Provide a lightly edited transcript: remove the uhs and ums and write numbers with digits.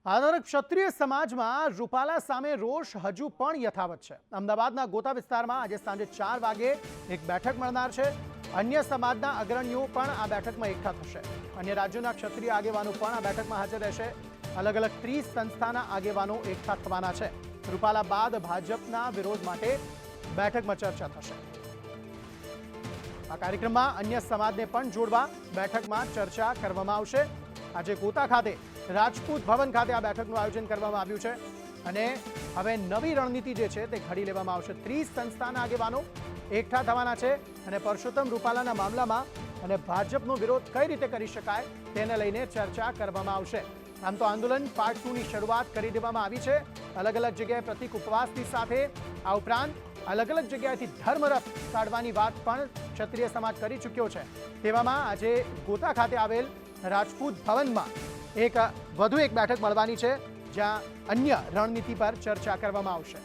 આ તરફ ક્ષત્રિય સમાજમાં રૂપાલા સામે રોષ હજુ પણ યથાવત છે। અમદાવાદના ગોતા વિસ્તારમાં આજે સાંજે 4 વાગે એક બેઠક મળનાર છે। અન્ય સમાજના અગ્રણીઓ પણ આ બેઠકમાં એકઠા થશે। અન્ય રાજ્યોના ક્ષત્રિય આગેવાનો પણ આ બેઠકમાં હાજર રહેશે। અલગ અલગ 30 સંસ્થાના આગેવાનો એકઠા થવાના છે। રૂપાલા બાદ ભાજપના વિરોધ માટે બેઠકમાં ચર્ચા થશે। આ કાર્યક્રમમાં અન્ય સમાજને પણ જોડવા બેઠકમાં ચર્ચા કરવામાં આવશે। આજે ગોતા ખાતે રાજપૂત ભવન ખાતે આ બેઠકનું આયોજન કરવામાં આવ્યું છે અને હવે નવી રણનીતિ જે છે તે ઘડી લેવામાં આવશે। 30 સંસ્થાના આગેવાનો એકઠા થવાના છે અને પરસોત્તમ રૂપાલાના મામલામાં અને ભાજપનો વિરોધ કઈ રીતે કરી શકાય તેને લઈને ચર્ચા કરવામાં આવશે। આમ તો આંદોલન પાર્ટ 2 ની શરૂઆત કરી દેવામાં આવી છે। અલગ અલગ જગ્યાએ પ્રતિક ઉપવાસની સાથે આ ઉપરાંત અલગ અલગ જગ્યાએથી ધર્મરથ કાઢવાની વાત પણ ક્ષત્રિય સમાજ કરી ચૂક્યો છે। તેવામાં આજે ગોતા ખાતે આવેલ રાજપૂત ભવનમાં વધુ એક બેઠક મળવાની છે, જ્યાં અન્ય રણનીતિ પર ચર્ચા કરવામાં આવશે।